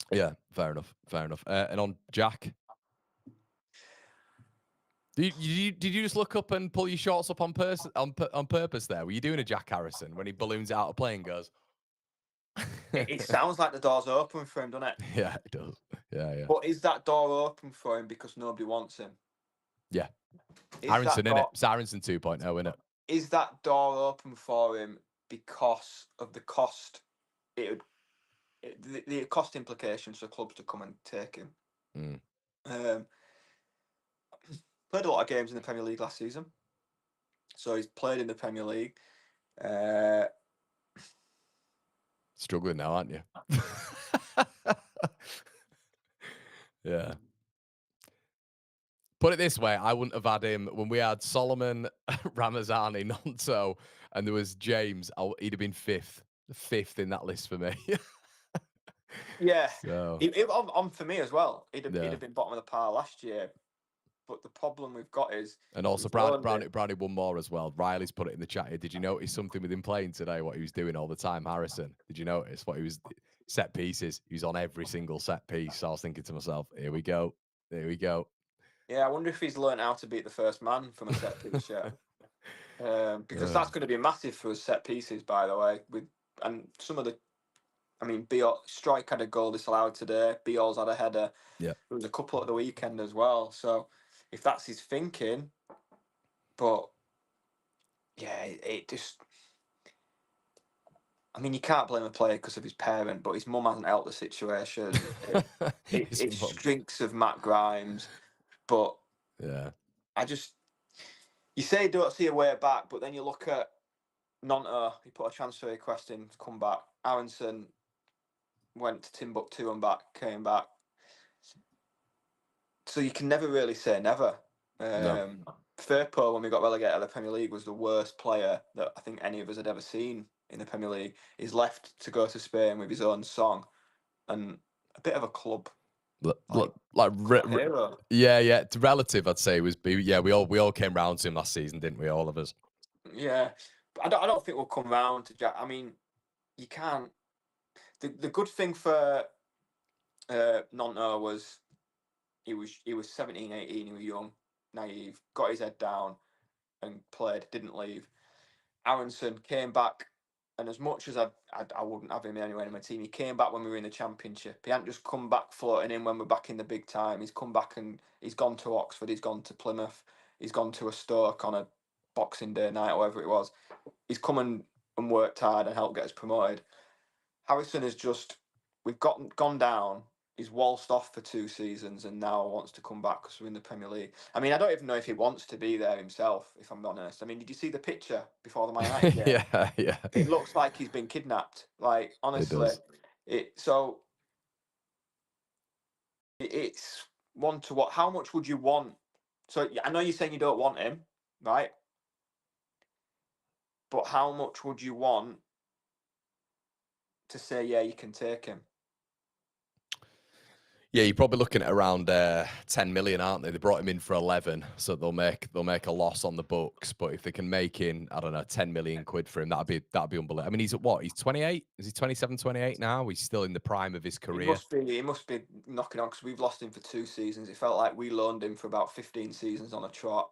Yeah, fair enough. And on Jack, did you just look up and pull your shorts up on purpose there? Were you doing a Jack Harrison when he balloons out a plane and goes? it sounds like the door's open for him, doesn't it? Yeah, it does. Yeah. But is that door open for him because nobody wants him? Yeah. Harrison, innit? It's Harrison 2.0, innit? Is that door open for him because of the cost? The cost implications for clubs to come and take him. Played a lot of games in the Premier League last season, so he's played in the Premier League. Struggling now, aren't you? Yeah. Put it this way, I wouldn't have had him when we had Solomon, Ramazani, Nonto, and there was James. He'd have been fifth in that list for me. Yeah, so. For me as well. He'd have been bottom of the pile last year. But the problem we've got is, and also Brownie one more as well. Riley's put it in the chat here. Did you notice something with him playing today? What he was doing all the time, Harrison? Did you notice what he was set pieces? He was on every single set piece. So I was thinking to myself, here we go. Yeah, I wonder if he's learned how to beat the first man from a set piece yet. Because that's going to be massive for us set pieces, by the way. And some of the, I mean, Strike had a goal disallowed today. Beal's had a header. Yeah, there was a couple at the weekend as well. So if that's his thinking, but yeah, it just. I mean, you can't blame a player because of his parent, but his mum hasn't helped the situation. It stinks of Matt Grimes, but yeah, you say you don't see a way back, but then you look at Nonto. He put a transfer request in to come back. Aronson went to Timbuktu and back, came back. So you can never really say never. No. Firpo, when we got relegated to the Premier League, was the worst player that I think any of us had ever seen in the Premier League. He's left to go to Spain with his own song and a bit of a club. Hero. Yeah, it's relative. I'd say we all came round to him last season, didn't we? All of us. Yeah, but I don't think we'll come round to Jack. I mean, you can't. The good thing for Nonto was he was 17, 18, he was young, naive, got his head down and played, didn't leave. Aronson came back, and as much as I wouldn't have him anywhere in my team, he came back when we were in the Championship. He hadn't just come back floating in when we're back in the big time. He's come back and he's gone to Oxford, he's gone to Plymouth, he's gone to a Stoke on a Boxing Day night, or whatever it was. He's come and worked hard and helped get us promoted. Harrison has just, we've gone down. He's waltzed off for 2 seasons and now wants to come back because we're in the Premier League. I mean, I don't even know if he wants to be there himself, if I'm honest. I mean, did you see the picture before the Man United game? Yeah. It looks like he's been kidnapped. Like, honestly. It's one to what? How much would you want? So I know you're saying you don't want him, right? But how much would you want to say, yeah, you can take him? Yeah, you're probably looking at around 10 million, aren't they? They brought him in for 11, so they'll make a loss on the books. But if they can make in, I don't know, 10 million quid for him, that'd be unbelievable. I mean, he's at what? He's 28? Is he 27, 28 now? He's still in the prime of his career. He must be knocking on because we've lost him for 2 seasons. It felt like we loaned him for about 15 seasons on a trot.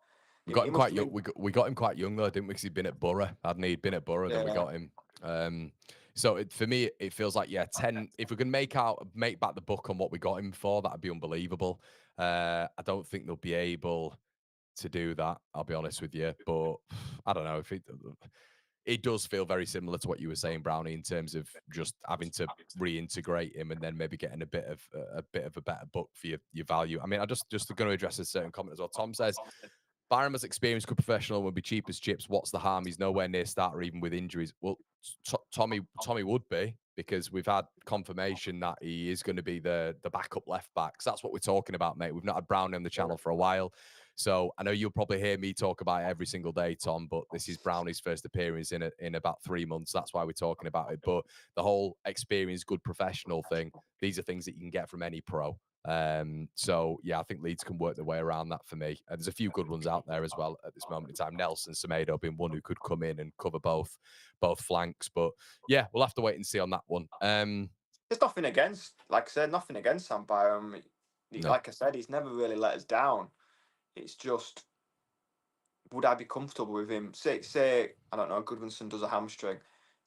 We got him quite young. We got him quite young though, didn't we? Because he'd been at Borough, hadn't he? He'd been at Borough, then we got him. So for me, it feels like 10. If we can make back the book on what we got him for, that'd be unbelievable. I don't think they'll be able to do that. I'll be honest with you, but I don't know if it does feel very similar to what you were saying, Brownie, in terms of just having to reintegrate him and then maybe getting a bit of a better book for your value. I mean, I just going to address a certain comment as well. Tom says, Byram has experience, good professional, would be cheap as chips. What's the harm? He's nowhere near starter, even with injuries. Well, Tommy would be, because we've had confirmation that he is going to be the backup left back. So that's what we're talking about, mate. We've not had Brownie on the channel for a while. So I know you'll probably hear me talk about it every single day, Tom, but this is Brownie's first appearance in about 3 months. That's why we're talking about it. But the whole experience, good professional thing, these are things that you can get from any pro. So yeah, I think Leeds can work their way around that for me. There's a few good ones out there as well at this moment in time. Nelson Semedo being one who could come in and cover both flanks. But yeah, we'll have to wait and see on that one. There's nothing against, like I said, nothing against Sam Byram. No. Like I said, he's never really let us down. It's just, would I be comfortable with him? Say I don't know, Goodwinson does a hamstring.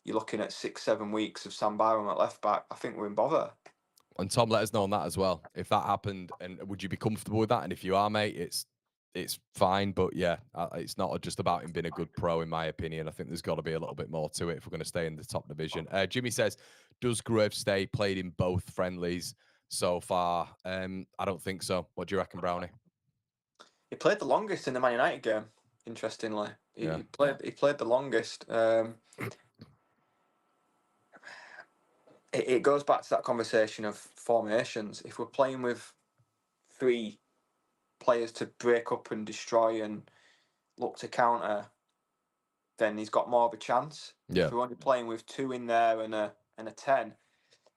You're looking at 6-7 weeks of Sam Byram at left back. I think we're in bother. And Tom, let us know on that as well. If that happened, and would you be comfortable with that? And if you are, mate, it's fine. But yeah, it's not just about him being a good pro, in my opinion. I think there's got to be a little bit more to it if we're going to stay in the top division. Jimmy says, does Gruev stay? Played in both friendlies so far. I don't think so. What do you reckon, Brownie? He played the longest in the Man United game. Interestingly, he played the longest. It goes back to that conversation of formations. If we're playing with 3 players to break up and destroy and look to counter, then he's got more of a chance. Yeah. If we're only playing with 2 in there and a 10,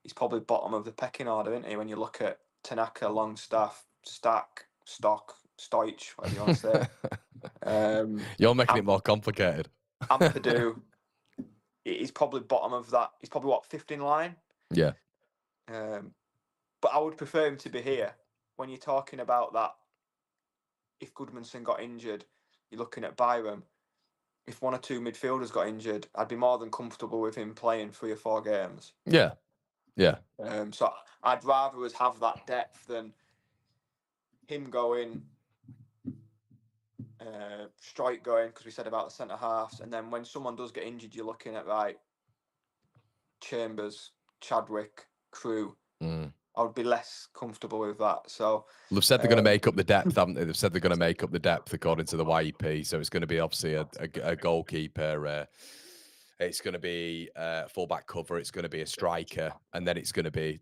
he's probably bottom of the pecking order, isn't he? When you look at Tanaka, Longstaff, Stock, Stoich, whatever you want to say. You're making it more complicated. Ampadu, he's probably bottom of that. He's probably what, 15 line? Yeah. But I would prefer him to be here. When you're talking about that, if Goodmanson got injured, you're looking at Byram. If one or two midfielders got injured, I'd be more than comfortable with him playing 3 or 4 games. Yeah. Yeah. So I'd rather us have that depth than him going, Strike going, because we said about the centre halves, and then when someone does get injured, you're looking at Chambers, Chadwick, Crew. I would be less comfortable with that. So they've said they're going to make up the depth, haven't they? They've said they're going to make up the depth according to the YEP. So it's going to be obviously a goalkeeper. It's going to be a fullback cover. It's going to be a striker, and then it's going to be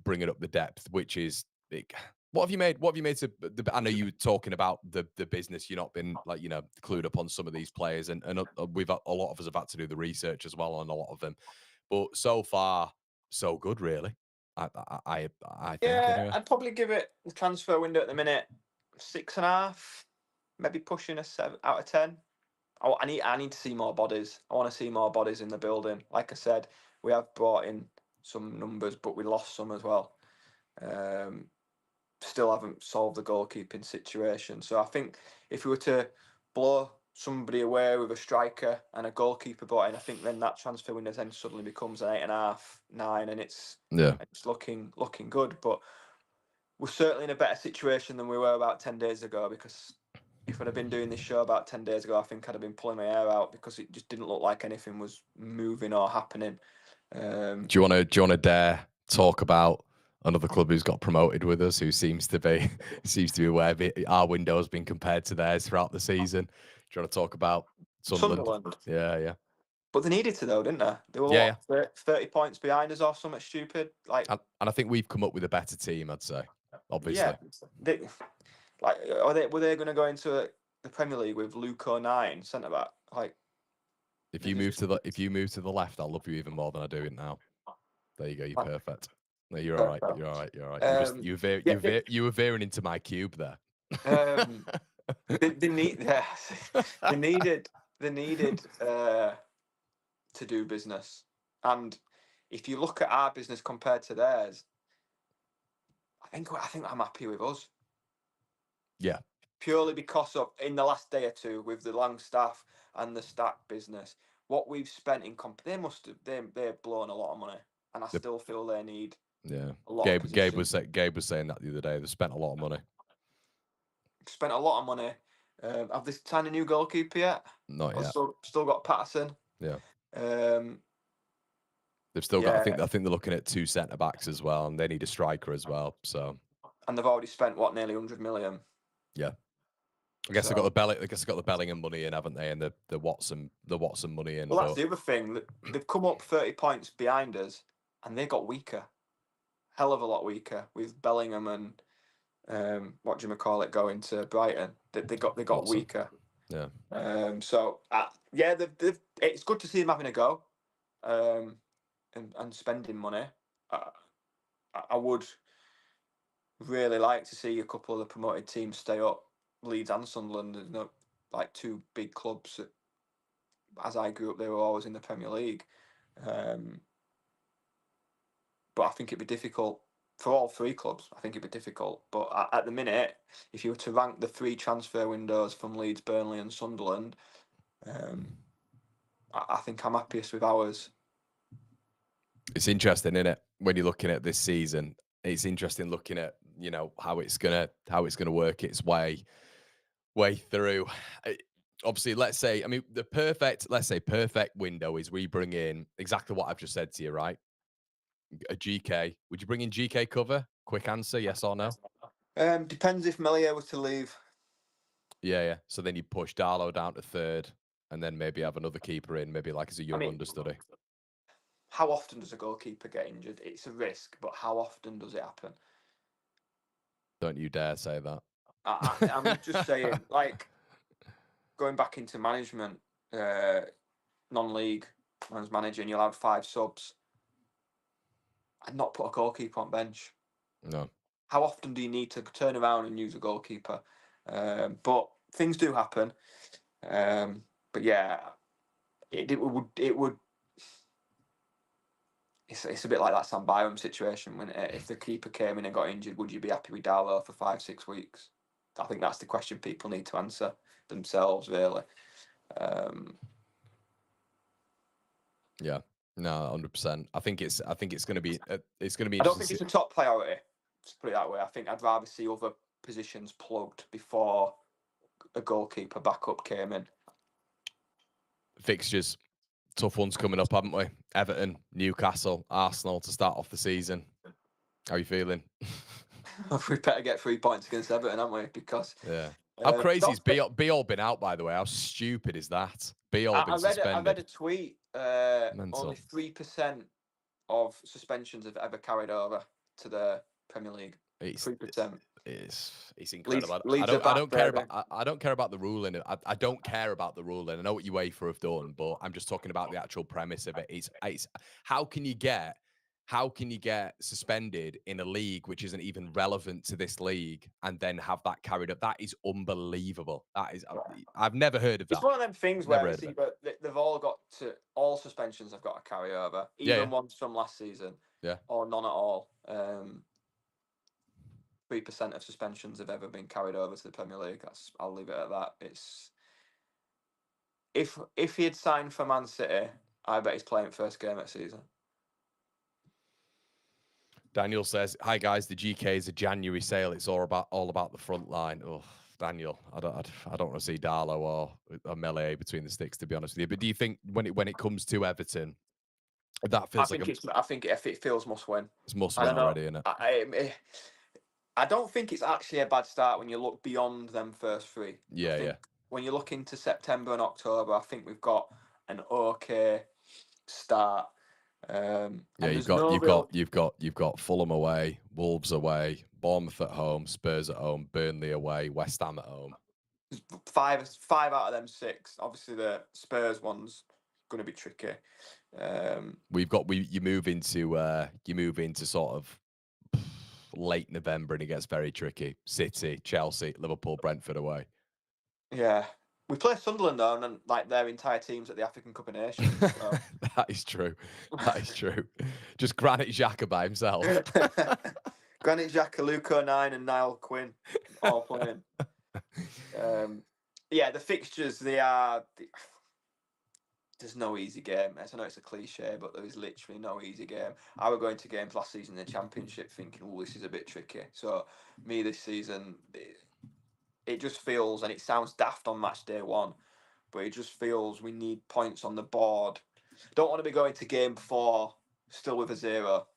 bringing up the depth, which is big. What have you made? What have you made to? I know you were talking about the business. You've not been clued up on some of these players, and we've a lot of us have had to do the research as well on a lot of them. But so far, so good, really. I think. Anyway. I'd probably give it the transfer window at the minute 6.5, maybe pushing a 7 out of 10. I need to see more bodies. I want to see more bodies in the building. Like I said, we have brought in some numbers, but we lost some as well. Still haven't solved the goalkeeping situation. So I think if we were to blow somebody away with a striker and a goalkeeper brought in, I think then that transfer window then suddenly becomes an 8.5, 9, and it's looking good. But we're certainly in a better situation than we were about 10 days ago, because if I'd have been doing this show about 10 days ago, I think I'd have been pulling my hair out, because it just didn't look like anything was moving or happening. Do you want to dare talk about another club who's got promoted with us, who seems to be aware our window has been compared to theirs throughout the season? Do you want to talk about Sunderland? Yeah. But they needed to, though, didn't they? They were 30 points behind us or something stupid. And I think we've come up with a better team, I'd say. Obviously. Yeah. Were they going to go into the Premier League with Luke O'Nien centre back? If you move to the left, I'll love you even more than I do it now. There you go. You're perfect. No, you're all right. You're all right. You're all right. You were veering into my cube there. They needed to do business, and if you look at our business compared to theirs, I think I'm happy with us. Yeah. Purely because of, in the last day or two, with the Langstaff and the Stack business, what we've spent in they've blown a lot of money, and I still feel they need a lot. Gabe was saying that the other day. They've spent a lot of money. Spent a lot of money. Have they signed a new goalkeeper yet? Not yet. Still got Patterson. Yeah. They've still got. I think they're looking at 2 centre backs as well, and they need a striker as well. So. And they've already spent nearly 100 million. Yeah. I guess they got the Bellingham money in, haven't they? And the Watson money in. Well, that's the other thing. They've come up 30 points behind us, and they got weaker. Hell of a lot weaker with Bellingham and what do you call it going to Brighton. They got Watson. Weaker. Yeah. It's good to see them having a go, and spending money. I would really like to see a couple of the promoted teams stay up. Leeds and Sunderland, like 2 big clubs. As I grew up, they were always in the Premier League. But I think it'd be difficult for all 3 clubs. I think it'd be difficult. But at the minute, if you were to rank the 3 transfer windows from Leeds, Burnley and Sunderland, I think I'm happiest with ours. It's interesting, isn't it? When you're looking at this season, it's interesting looking at how it's gonna work its way through. Obviously, let's say the perfect window is we bring in exactly what I've just said to you, right? A GK. Would you bring in GK cover? Quick answer, yes or no? Depends if Melier was to leave. Yeah. So then you push Darlow down to 3rd, and then maybe have another keeper in, maybe like as a young understudy. How often does a goalkeeper get injured? It's a risk, but how often does it happen? Don't you dare say that. I'm just saying, going back into management, non-league, man's manager, and you'll have 5 subs. I'd not put a goalkeeper on bench. No. How often do you need to turn around and use a goalkeeper? But things do happen. But yeah, it would. It's a bit like that Sam Byram situation when if the keeper came in and got injured, would you be happy with Darlow for 5-6 weeks? I think that's the question people need to answer themselves, really. Yeah, no, 100%. I think it's going to be I don't think it's a top priority. Let's put it that way. I think I'd rather see other positions plugged before a goalkeeper backup came in. Fixtures, tough ones coming up, haven't we? Everton, Newcastle, Arsenal to start off the season. How are you feeling? We better get 3 points against Everton, haven't we? Because yeah. How crazy is Beal been out, by the way? How stupid is that? Beal been suspended. I read a tweet. Only 3% of suspensions have ever carried over to the Premier League. 3%. It's incredible. Leeds I don't care about the ruling. I don't care about the ruling. I know what UEFA have done, but I'm just talking about the actual premise of it. It's how can you get suspended in a league which isn't even relevant to this league and then have that carried up? That is unbelievable. That is, I've never heard of that. It's one of them things where they've all suspensions have got to carry over, even ones from last season, or none at all. 3% of suspensions have ever been carried over to the Premier League. I'll leave it at that. It's if he had signed for Man City, I bet he's playing first game of the season. Daniel says, "Hi guys, the GK is a January sale. It's all about the front line." Oh, Daniel, I don't want to see Darlow or Melee between the sticks, to be honest with you. But do you think when it comes to Everton, that feels I think if it feels must win, it's must win already, isn't it? I don't think it's actually a bad start when you look beyond them first three. Yeah. When you look into September and October, I think we've got an okay start. You've got Fulham away, Wolves away, Bournemouth at home, Spurs at home, Burnley away, West Ham at home. Five out of them 6. Obviously, the Spurs one's going to be tricky. You move into sort of late November and it gets very tricky. City, Chelsea, Liverpool, Brentford away. Yeah. We play Sunderland though, and like their entire team's at the African Cup of Nations. So. That is true. Just Granit Xhaka by himself. Granit Xhaka, Luke O'Nien, and Niall Quinn all playing. The fixtures, there's no easy game. I know it's a cliche, but there is literally no easy game. I were going to games last season in the Championship thinking, oh, this is a bit tricky. So me this season, it just feels, and it sounds daft on match day 1, but it just feels we need points on the board. Don't want to be going to game 4 still with a 0.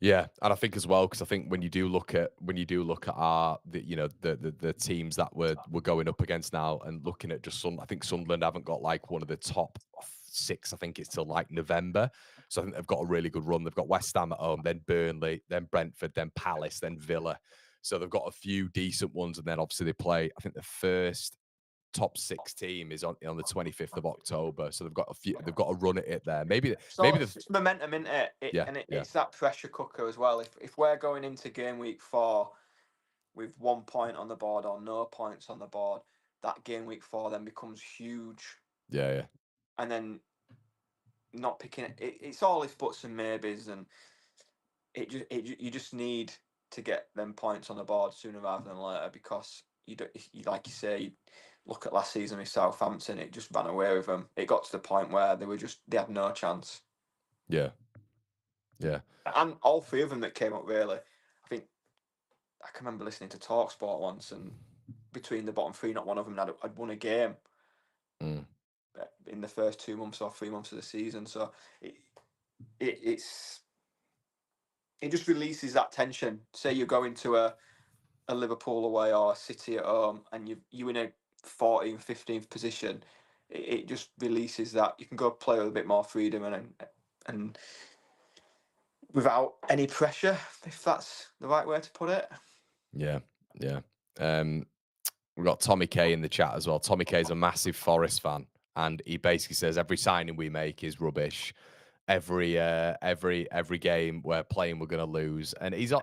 Yeah, and I think as well, because I think when you do look at the teams that we're going up against now, and looking at just I think Sunderland haven't got like one of the top 6. I think it's till like November, so I think they've got a really good run. They've got West Ham at home, then Burnley, then Brentford, then Palace, then Villa. So they've got a few decent ones, and then obviously they play. I think the first top 6 team is on the 25th of October, so they've got a run at it there. Maybe it's momentum, isn't it? It's that pressure cooker as well. If we're going into game week 4 with 1 point on the board or no points on the board, that game week 4 then becomes huge. Yeah. And then not picking it. It's all if buts and maybes, and you just need to get them points on the board sooner rather than later, because you like you say. You look at last season with Southampton, it just ran away with them. It got to the point where they had no chance. Yeah. And all 3 of them that came up, really. I think I can remember listening to TalkSport once, and between the bottom 3, not one of them had won a game in the first 2 months or 3 months of the season. So it just releases that tension. Say you're going to a Liverpool away or a City at home, and you're in a 14th, 15th position, it just releases that. You can go play with a bit more freedom and without any pressure, if that's the right way to put it. Yeah. We've got Tommy K in the chat as well. Tommy K is a massive Forest fan, and he basically says every signing we make is rubbish. every game we're playing, we're going to lose. And he's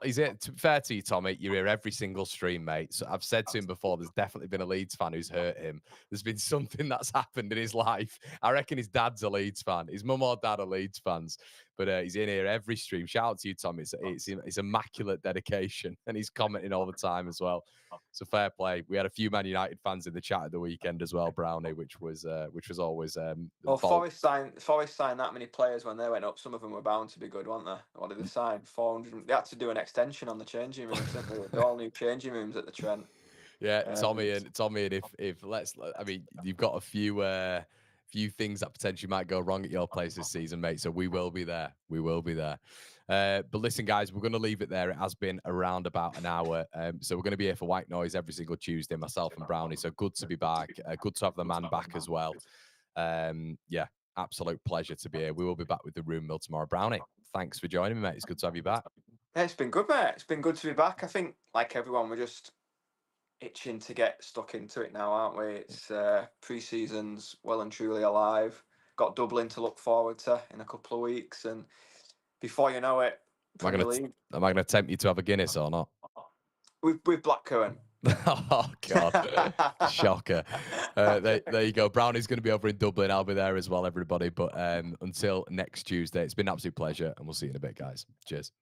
fair to you, Tommy. You're here every single stream, mate. So I've said to him before, there's definitely been a Leeds fan who's hurt him. There's been something that's happened in his life. I reckon his dad's a Leeds fan. His mum or dad are Leeds fans. But he's in here every stream. Shout out to you, Tommy. It's immaculate dedication, and he's commenting all the time as well. So fair play. We had a few Man United fans in the chat at the weekend as well, Brownie, which was always. Well, Forest signed that many players when they went up. Some of them were bound to be good, weren't they? What did they sign? 400. They had to do an extension on the changing rooms, didn't they? They're all new changing rooms at the Trent. Yeah, Tommy, and I mean, you've got a few things that potentially might go wrong at your place this season, mate. So we will be there. We will be there. But listen, guys, we're going to leave it there. It has been around about an hour. So we're going to be here for White Noise every single Tuesday, myself and Brownie. So good to be back. Good to have the man back as well. Yeah, absolute pleasure to be here. We will be back with the Room Mill tomorrow. Brownie, thanks for joining me, mate. It's good to have you back. Yeah, it's been good, mate. It's been good to be back. I think, like everyone, we're just itching to get stuck into it now, aren't we? It's pre-season's well and truly alive. Got Dublin to look forward to in a couple of weeks, and before you know it, am I going to tempt you to have a Guinness or not? With blackcurrant. Oh God, shocker! There you go. Brownie's going to be over in Dublin. I'll be there as well, everybody. But until next Tuesday, it's been an absolute pleasure, and we'll see you in a bit, guys. Cheers.